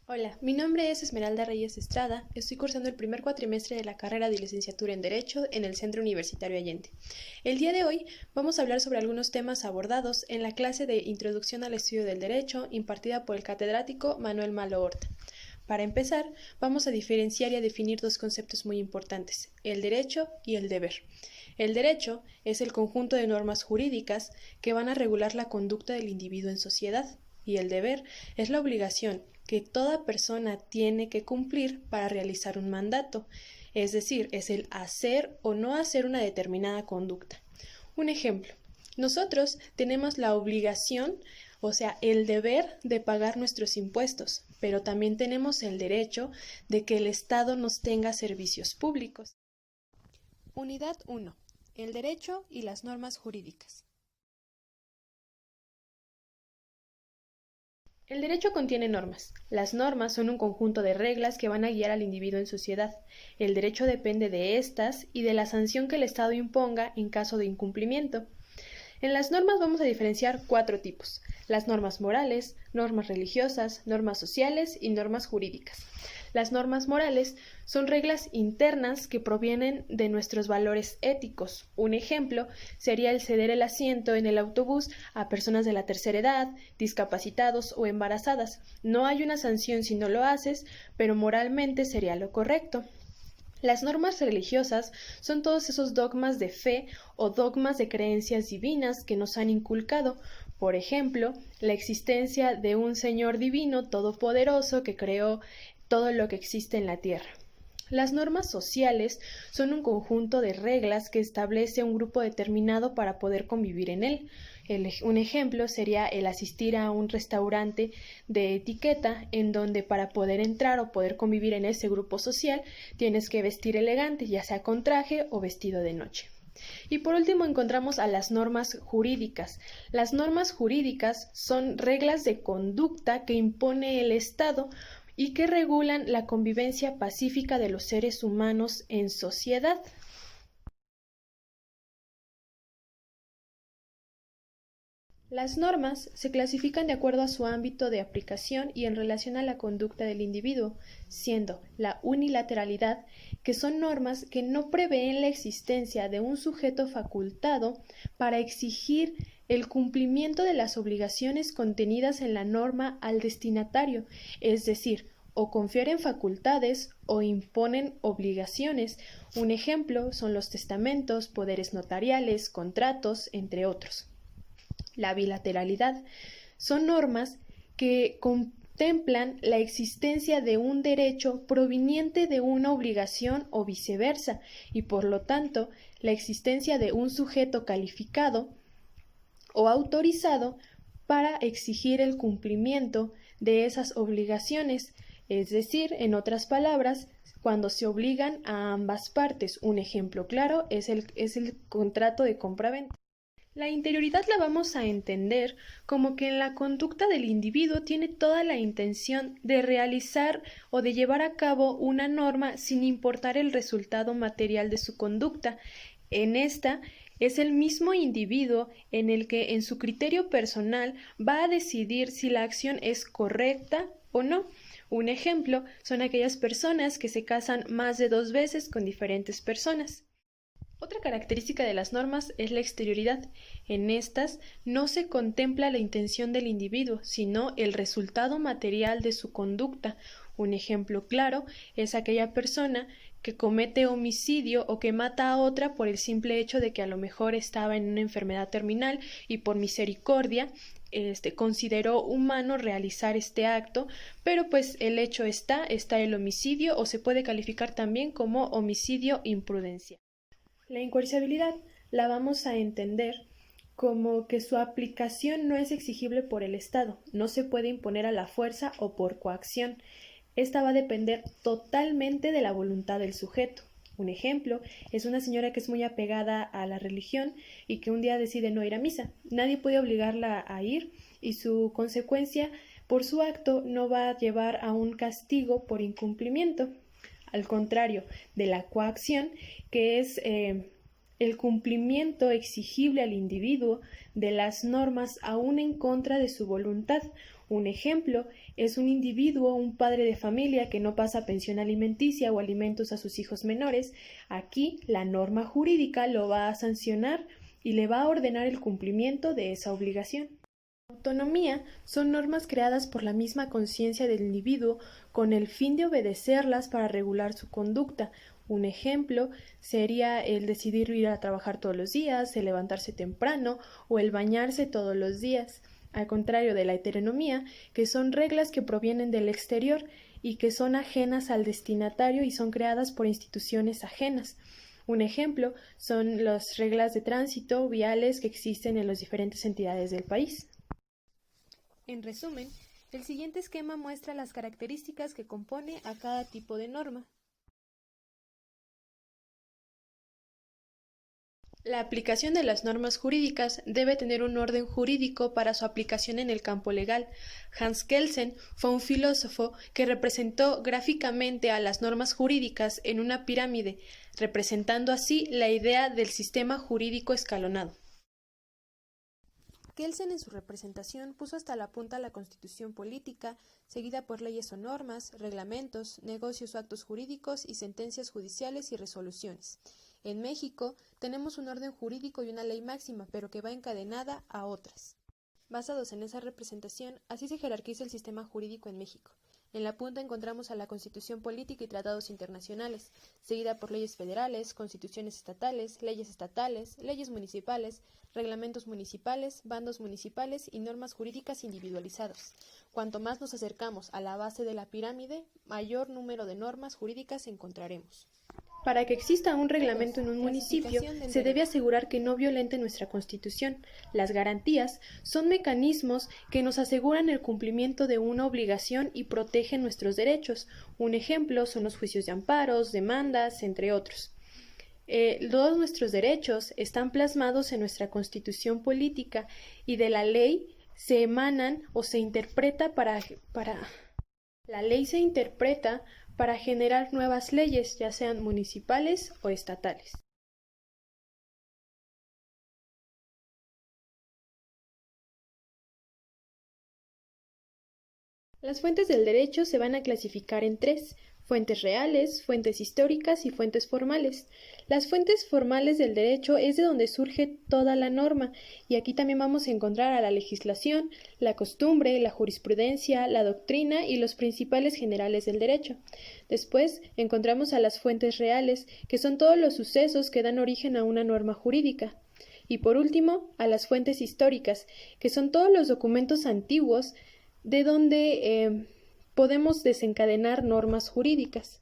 Hola, mi nombre es Esmeralda Reyes Estrada, estoy cursando el primer cuatrimestre de la carrera de licenciatura en Derecho en el Centro Universitario Allende. El día de hoy vamos a hablar sobre algunos temas abordados en la clase de Introducción al Estudio del Derecho impartida por el catedrático Manuel Malo Horta. Para empezar, vamos a diferenciar y a definir dos conceptos muy importantes, el derecho y el deber. El derecho es el conjunto de normas jurídicas que van a regular la conducta del individuo en sociedad, y el deber es la obligación que toda persona tiene que cumplir para realizar un mandato, es decir, es el hacer o no hacer una determinada conducta. Un ejemplo, nosotros tenemos la obligación, o sea, el deber de pagar nuestros impuestos, pero también tenemos el derecho de que el Estado nos tenga servicios públicos. Unidad 1. El derecho y las normas jurídicas. El derecho contiene normas. Las normas son un conjunto de reglas que van a guiar al individuo en sociedad. El derecho depende de estas y de la sanción que el Estado imponga en caso de incumplimiento. En las normas vamos a diferenciar 4 tipos: las normas morales, normas religiosas, normas sociales y normas jurídicas. Las normas morales son reglas internas que provienen de nuestros valores éticos. Un ejemplo sería el ceder el asiento en el autobús a personas de la tercera edad, discapacitados o embarazadas. No hay una sanción si no lo haces, pero moralmente sería lo correcto. Las normas religiosas son todos esos dogmas de fe o dogmas de creencias divinas que nos han inculcado. Por ejemplo, la existencia de un Señor divino todopoderoso que creó todo lo que existe en la tierra. Las normas sociales son un conjunto de reglas que establece un grupo determinado para poder convivir en él. Un ejemplo sería el asistir a un restaurante de etiqueta en donde para poder entrar o poder convivir en ese grupo social tienes que vestir elegante, ya sea con traje o vestido de noche. Y por último encontramos a las normas jurídicas. Las normas jurídicas son reglas de conducta que impone el Estado y que regulan la convivencia pacífica de los seres humanos en sociedad. Las normas se clasifican de acuerdo a su ámbito de aplicación y en relación a la conducta del individuo, siendo la unilateralidad, que son normas que no prevén la existencia de un sujeto facultado para exigir el cumplimiento de las obligaciones contenidas en la norma al destinatario, es decir, o confieren facultades o imponen obligaciones. Un ejemplo son los testamentos, poderes notariales, contratos, entre otros. La bilateralidad son normas que contemplan la existencia de un derecho proveniente de una obligación o viceversa, y por lo tanto la existencia de un sujeto calificado o autorizado para exigir el cumplimiento de esas obligaciones, es decir, en otras palabras, cuando se obligan a ambas partes. Un ejemplo claro es el contrato de compra-venta. La interioridad la vamos a entender como que en la conducta del individuo tiene toda la intención de realizar o de llevar a cabo una norma sin importar el resultado material de su conducta. En esta es el mismo individuo en el que en su criterio personal va a decidir si la acción es correcta o no. Un ejemplo son aquellas personas que se casan más de 2 veces con diferentes personas. Otra característica de las normas es la exterioridad. En estas no se contempla la intención del individuo, sino el resultado material de su conducta. Un ejemplo claro es aquella persona que comete homicidio o que mata a otra por el simple hecho de que a lo mejor estaba en una enfermedad terminal y por misericordia consideró humano realizar este acto, pero pues el hecho está el homicidio o se puede calificar también como homicidio imprudencial. La incoercibilidad la vamos a entender como que su aplicación no es exigible por el Estado, no se puede imponer a la fuerza o por coacción. Esta va a depender totalmente de la voluntad del sujeto. Un ejemplo es una señora que es muy apegada a la religión y que un día decide no ir a misa. Nadie puede obligarla a ir y su consecuencia por su acto no va a llevar a un castigo por incumplimiento. Al contrario de la coacción, que es el cumplimiento exigible al individuo de las normas aún en contra de su voluntad. Un ejemplo es un individuo, un padre de familia que no pasa pensión alimenticia o alimentos a sus hijos menores, aquí la norma jurídica lo va a sancionar y le va a ordenar el cumplimiento de esa obligación. Autonomía son normas creadas por la misma conciencia del individuo con el fin de obedecerlas para regular su conducta. Un ejemplo sería el decidir ir a trabajar todos los días, el levantarse temprano o el bañarse todos los días, al contrario de la heteronomía, que son reglas que provienen del exterior y que son ajenas al destinatario y son creadas por instituciones ajenas. Un ejemplo son las reglas de tránsito viales que existen en las diferentes entidades del país. En resumen, el siguiente esquema muestra las características que compone a cada tipo de norma. La aplicación de las normas jurídicas debe tener un orden jurídico para su aplicación en el campo legal. Hans Kelsen fue un filósofo que representó gráficamente a las normas jurídicas en una pirámide, representando así la idea del sistema jurídico escalonado. Kelsen en su representación puso hasta la punta la constitución política, seguida por leyes o normas, reglamentos, negocios o actos jurídicos y sentencias judiciales y resoluciones. En México tenemos un orden jurídico y una ley máxima, pero que va encadenada a otras. Basados en esa representación, así se jerarquiza el sistema jurídico en México. En la punta encontramos a la Constitución política y tratados internacionales, seguida por leyes federales, constituciones estatales, leyes municipales, reglamentos municipales, bandos municipales y normas jurídicas individualizadas. Cuanto más nos acercamos a la base de la pirámide, mayor número de normas jurídicas encontraremos. Para que exista un reglamento en un municipio, se debe asegurar que no violente nuestra Constitución. Las garantías son mecanismos que nos aseguran el cumplimiento de una obligación y protegen nuestros derechos. Un ejemplo son los juicios de amparos, demandas, entre otros. Todos nuestros derechos están plasmados en nuestra Constitución política y de la ley se emanan o se interpreta La ley se interpreta para generar nuevas leyes, ya sean municipales o estatales. Las fuentes del derecho se van a clasificar en tres: fuentes reales, fuentes históricas y fuentes formales. Las fuentes formales del derecho es de donde surge toda la norma, y aquí también vamos a encontrar a la legislación, la costumbre, la jurisprudencia, la doctrina y los principales generales del derecho. Después encontramos a las fuentes reales, que son todos los sucesos que dan origen a una norma jurídica. Y por último, a las fuentes históricas, que son todos los documentos antiguos de donde podemos desencadenar normas jurídicas.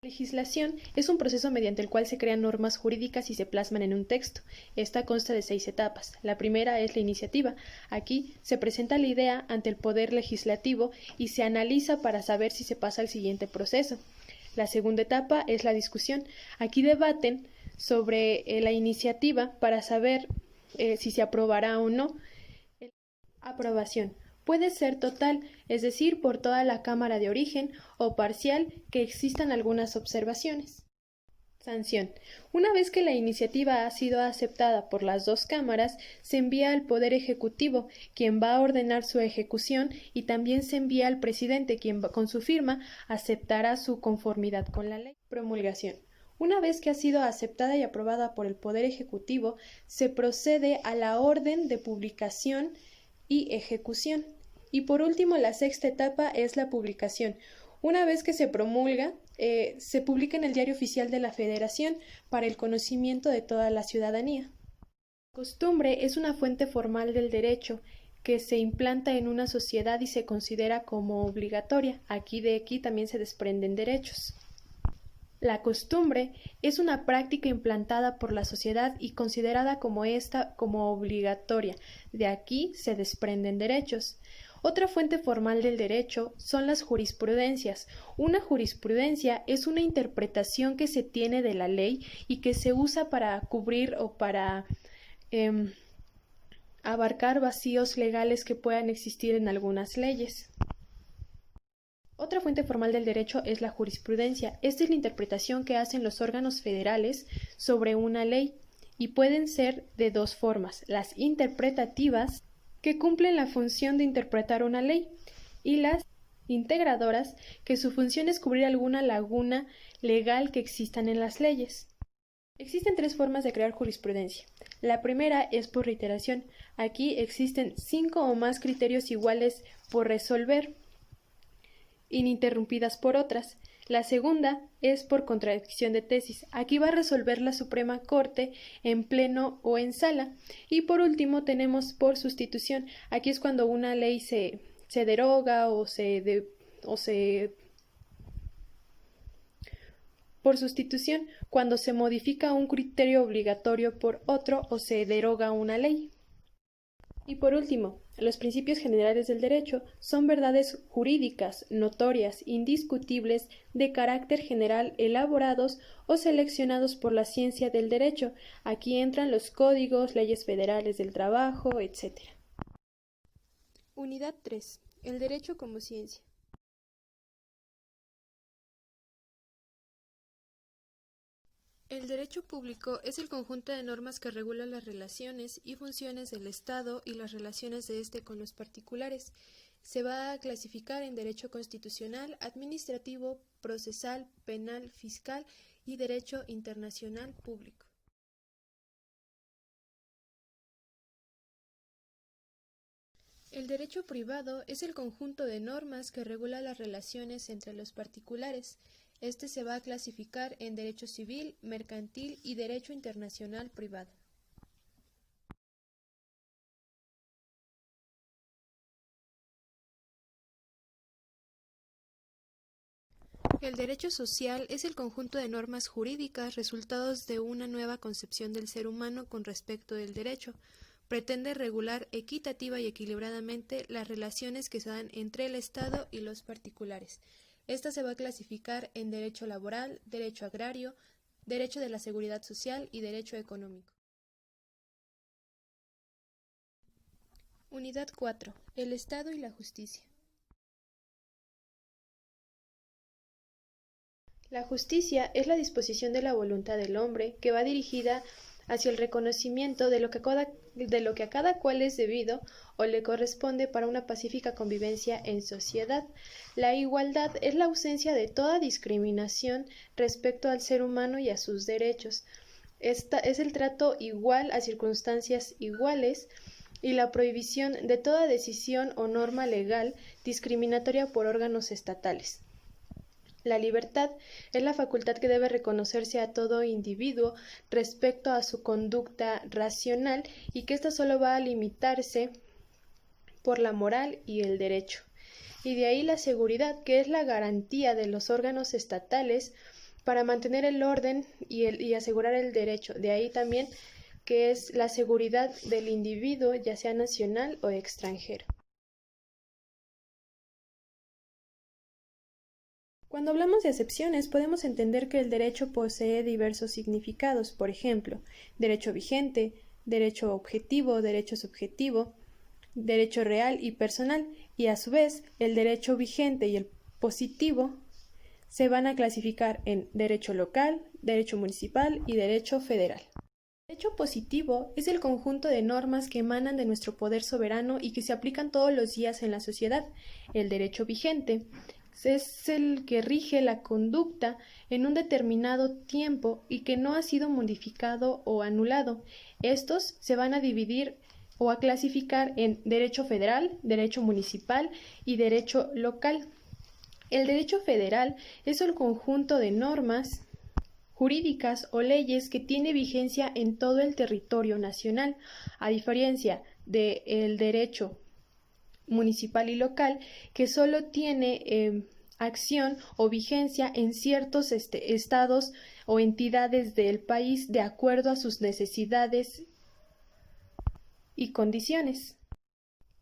La legislación es un proceso mediante el cual se crean normas jurídicas y se plasman en un texto. Esta consta de 6 etapas. La primera es la iniciativa. Aquí se presenta la idea ante el Poder Legislativo y se analiza para saber si se pasa al siguiente proceso. La segunda etapa es la discusión. Aquí debaten sobre la iniciativa para saber si se aprobará o no. Aprobación. Puede ser total, es decir, por toda la Cámara de origen, o parcial, que existan algunas observaciones. Sanción. Una vez que la iniciativa ha sido aceptada por las dos cámaras, se envía al Poder Ejecutivo, quien va a ordenar su ejecución, y también se envía al presidente, quien con su firma aceptará su conformidad con la ley. Promulgación. Una vez que ha sido aceptada y aprobada por el Poder Ejecutivo, se procede a la orden de publicación y ejecución. Y por último, la sexta etapa es la publicación. Una vez que se promulga, se publica en el Diario Oficial de la Federación para el conocimiento de toda la ciudadanía. La costumbre es una fuente formal del derecho que se implanta en una sociedad y se considera como obligatoria. De aquí también se desprenden derechos. La costumbre es una práctica implantada por la sociedad y considerada como obligatoria. De aquí se desprenden derechos. Otra fuente formal del derecho son las jurisprudencias. Una jurisprudencia es una interpretación que se tiene de la ley y que se usa para cubrir o para abarcar vacíos legales que puedan existir en algunas leyes. Otra fuente formal del derecho es la jurisprudencia. Esta es la interpretación que hacen los órganos federales sobre una ley y pueden ser de dos formas: las interpretativas, que cumplen la función de interpretar una ley, y las integradoras que su función es cubrir alguna laguna legal que existan en las leyes. Existen tres formas de crear jurisprudencia. La primera es por reiteración. Aquí existen 5 o más criterios iguales por resolver, ininterrumpidas por otras. La segunda es por contradicción de tesis. Aquí va a resolver la Suprema Corte en pleno o en sala. Y por último tenemos por sustitución. Aquí es cuando una ley se deroga por sustitución, cuando se modifica un criterio obligatorio por otro o se deroga una ley. Y por último, los principios generales del derecho son verdades jurídicas, notorias, indiscutibles, de carácter general, elaborados o seleccionados por la ciencia del derecho. Aquí entran los códigos, leyes federales del trabajo, etc. Unidad 3. El derecho como ciencia. El derecho público es el conjunto de normas que regula las relaciones y funciones del Estado y las relaciones de éste con los particulares. Se va a clasificar en derecho constitucional, administrativo, procesal, penal, fiscal y derecho internacional público. El derecho privado es el conjunto de normas que regula las relaciones entre los particulares. Este se va a clasificar en derecho civil, mercantil y derecho internacional privado. El derecho social es el conjunto de normas jurídicas resultados de una nueva concepción del ser humano con respecto del derecho. Pretende regular equitativa y equilibradamente las relaciones que se dan entre el Estado y los particulares. Esta se va a clasificar en derecho laboral, derecho agrario, derecho de la seguridad social y derecho económico. Unidad 4. El Estado y la justicia. La justicia es la disposición de la voluntad del hombre que va dirigida hacia el reconocimiento de lo que a cada cual es debido o le corresponde para una pacífica convivencia en sociedad. La igualdad es la ausencia de toda discriminación respecto al ser humano y a sus derechos. Esta es el trato igual a circunstancias iguales y la prohibición de toda decisión o norma legal discriminatoria por órganos estatales. La libertad es la facultad que debe reconocerse a todo individuo respecto a su conducta racional y que ésta solo va a limitarse por la moral y el derecho. Y de ahí la seguridad, que es la garantía de los órganos estatales para mantener el orden y asegurar el derecho. De ahí también que es la seguridad del individuo, ya sea nacional o extranjero. Cuando hablamos de acepciones, podemos entender que el derecho posee diversos significados, por ejemplo, derecho vigente, derecho objetivo, derecho subjetivo, derecho real y personal, y a su vez el derecho vigente y el positivo se van a clasificar en derecho local, derecho municipal y derecho federal. El derecho positivo es el conjunto de normas que emanan de nuestro poder soberano y que se aplican todos los días en la sociedad. El derecho vigente es el que rige la conducta en un determinado tiempo y que no ha sido modificado o anulado. Estos se van a dividir o a clasificar en derecho federal, derecho municipal y derecho local. El derecho federal es el conjunto de normas jurídicas o leyes que tiene vigencia en todo el territorio nacional, a diferencia del derecho municipal y local, que solo tiene acción o vigencia en ciertos estados o entidades del país de acuerdo a sus necesidades y condiciones.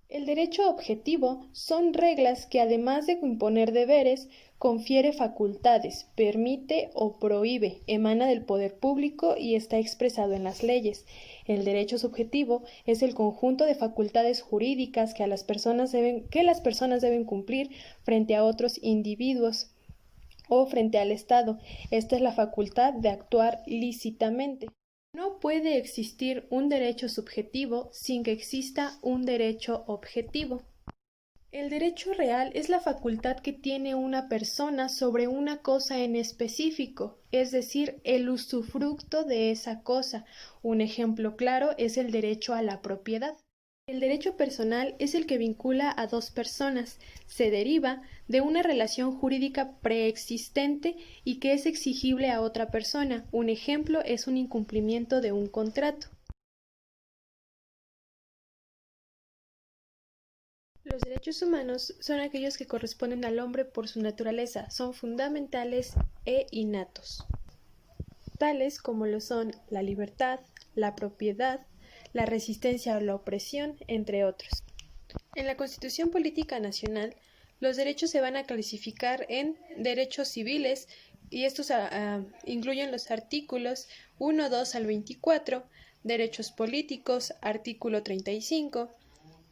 El derecho objetivo son reglas que, además de imponer deberes, confiere facultades, permite o prohíbe, emana del poder público y está expresado en las leyes. El derecho subjetivo es el conjunto de facultades jurídicas que las personas deben cumplir frente a otros individuos o frente al Estado. Esta es la facultad de actuar lícitamente. No puede existir un derecho subjetivo sin que exista un derecho objetivo. El derecho real es la facultad que tiene una persona sobre una cosa en específico, es decir, el usufructo de esa cosa. Un ejemplo claro es el derecho a la propiedad. El derecho personal es el que vincula a dos personas, se deriva de una relación jurídica preexistente y que es exigible a otra persona. Un ejemplo es un incumplimiento de un contrato. Los derechos humanos son aquellos que corresponden al hombre por su naturaleza, son fundamentales e innatos, tales como lo son la libertad, la propiedad, la resistencia a la opresión, entre otros. En la Constitución Política Nacional, los derechos se van a clasificar en derechos civiles y estos incluyen los artículos 1, 2 al 24, derechos políticos, artículo 35,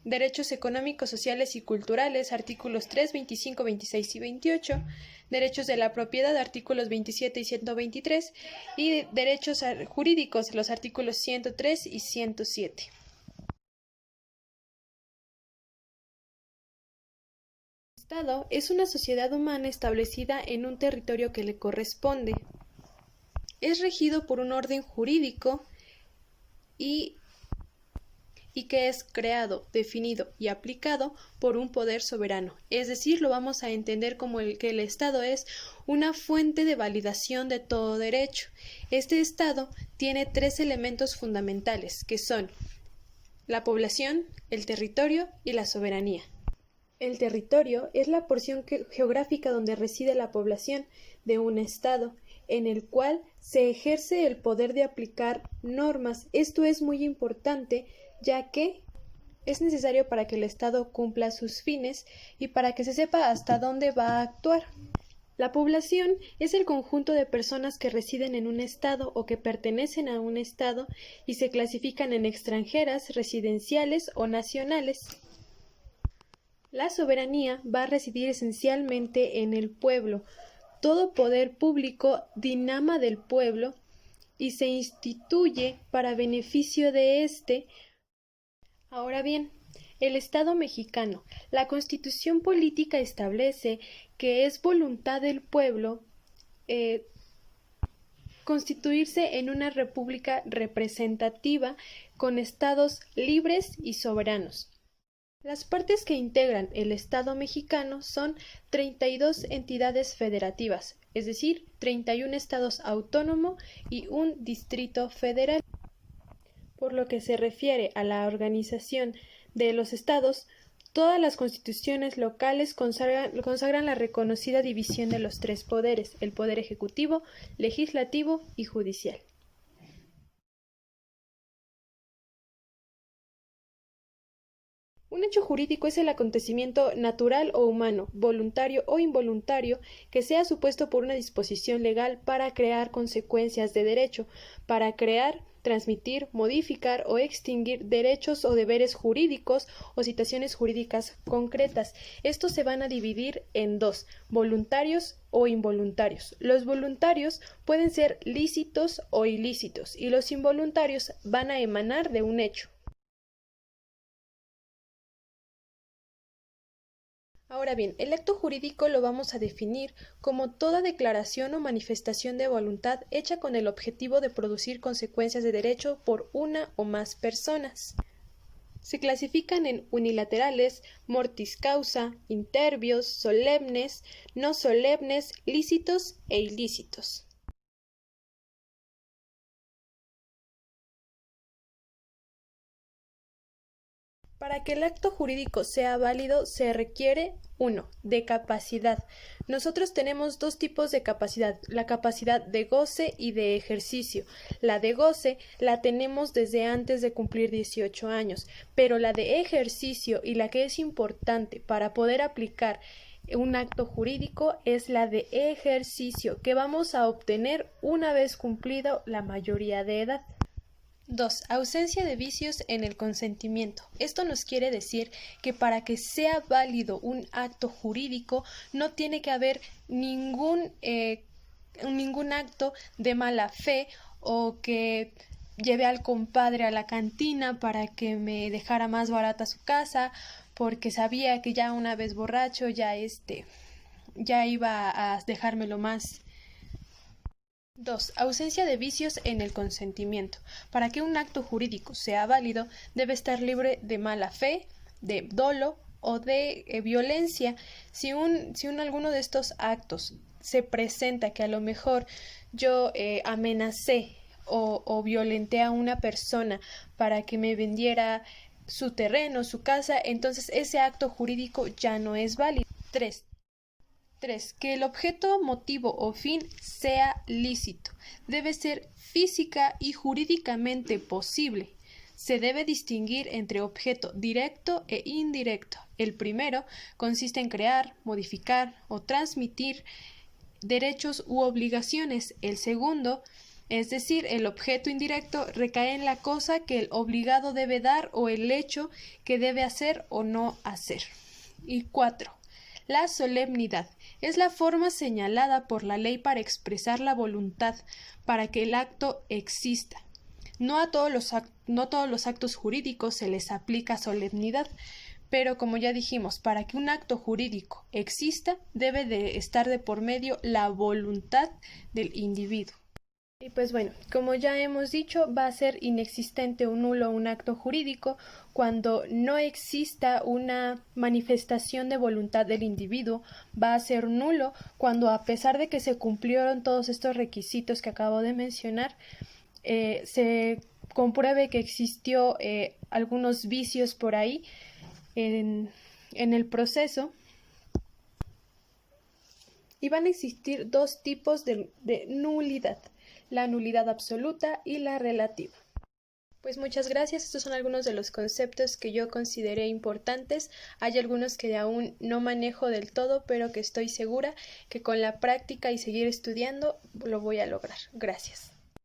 derechos económicos, sociales y culturales, artículos 3, 25, 26 y 28, derechos de la propiedad, artículos 27 y 123, y derechos jurídicos, los artículos 103 y 107. El Estado es una sociedad humana establecida en un territorio que le corresponde. Es regido por un orden jurídico y que es creado, definido y aplicado por un poder soberano. Es decir, lo vamos a entender como que el Estado es una fuente de validación de todo derecho. Este Estado tiene tres elementos fundamentales, que son la población, el territorio y la soberanía. El territorio es la porción geográfica donde reside la población de un Estado, en el cual se ejerce el poder de aplicar normas. Esto es muy importante, ya que es necesario para que el Estado cumpla sus fines y para que se sepa hasta dónde va a actuar. La población es el conjunto de personas que residen en un estado o que pertenecen a un estado y se clasifican en extranjeras, residenciales o nacionales. La soberanía va a residir esencialmente en el pueblo. Todo poder público dinama del pueblo y se instituye para beneficio de éste. Ahora bien, el Estado mexicano, la Constitución política establece que es voluntad del pueblo constituirse en una república representativa con estados libres y soberanos. Las partes que integran el Estado mexicano son 32 entidades federativas, es decir, 31 estados autónomos y un distrito federal. Por lo que se refiere a la organización de los estados, todas las constituciones locales consagran la reconocida división de los tres poderes, el poder ejecutivo, legislativo y judicial. Un hecho jurídico es el acontecimiento natural o humano, voluntario o involuntario, que sea supuesto por una disposición legal para crear consecuencias de derecho, para crear, transmitir, modificar o extinguir derechos o deberes jurídicos o situaciones jurídicas concretas. Estos se van a dividir en dos, voluntarios o involuntarios. Los voluntarios pueden ser lícitos o ilícitos y los involuntarios van a emanar de un hecho. Ahora bien, el acto jurídico lo vamos a definir como toda declaración o manifestación de voluntad hecha con el objetivo de producir consecuencias de derecho por una o más personas. Se clasifican en unilaterales, mortis causa, interbios, solemnes, no solemnes, lícitos e ilícitos. Para que el acto jurídico sea válido se requiere 1. De capacidad. Nosotros tenemos dos tipos de capacidad, la capacidad de goce y de ejercicio. La de goce la tenemos desde antes de cumplir 18 años, pero la de ejercicio y la que es importante para poder aplicar un acto jurídico es la de ejercicio que vamos a obtener una vez cumplido la mayoría de edad. 2. Ausencia de vicios en el consentimiento. Esto nos quiere decir que para que sea válido un acto jurídico no tiene que haber ningún acto de mala fe o que lleve al compadre a la cantina para que me dejara más barata su casa, porque sabía que ya una vez borracho ya iba a dejármelo más. 2. Ausencia de vicios en el consentimiento. Para que un acto jurídico sea válido, debe estar libre de mala fe, de dolo o de violencia. Si alguno de estos actos se presenta que a lo mejor yo amenacé o violenté a una persona para que me vendiera su terreno, su casa, entonces ese acto jurídico ya no es válido. 3. Que el objeto, motivo o fin sea lícito. Debe ser física y jurídicamente posible. Se debe distinguir entre objeto directo e indirecto. El primero consiste en crear, modificar o transmitir derechos u obligaciones. El segundo, es decir, el objeto indirecto, recae en la cosa que el obligado debe dar o el hecho que debe hacer o no hacer. Y 4. La solemnidad es la forma señalada por la ley para expresar la voluntad para que el acto exista. No todos los actos jurídicos se les aplica solemnidad, pero como ya dijimos, para que un acto jurídico exista debe de estar de por medio la voluntad del individuo. Y pues bueno, como ya hemos dicho, va a ser inexistente o nulo un acto jurídico cuando no exista una manifestación de voluntad del individuo. Va a ser nulo cuando, a pesar de que se cumplieron todos estos requisitos que acabo de mencionar, se compruebe que existió algunos vicios por ahí en el proceso. Y van a existir dos tipos de nulidad: la nulidad absoluta y la relativa. Pues muchas gracias, estos son algunos de los conceptos que yo consideré importantes. Hay algunos que aún no manejo del todo, pero que estoy segura que con la práctica y seguir estudiando lo voy a lograr. Gracias.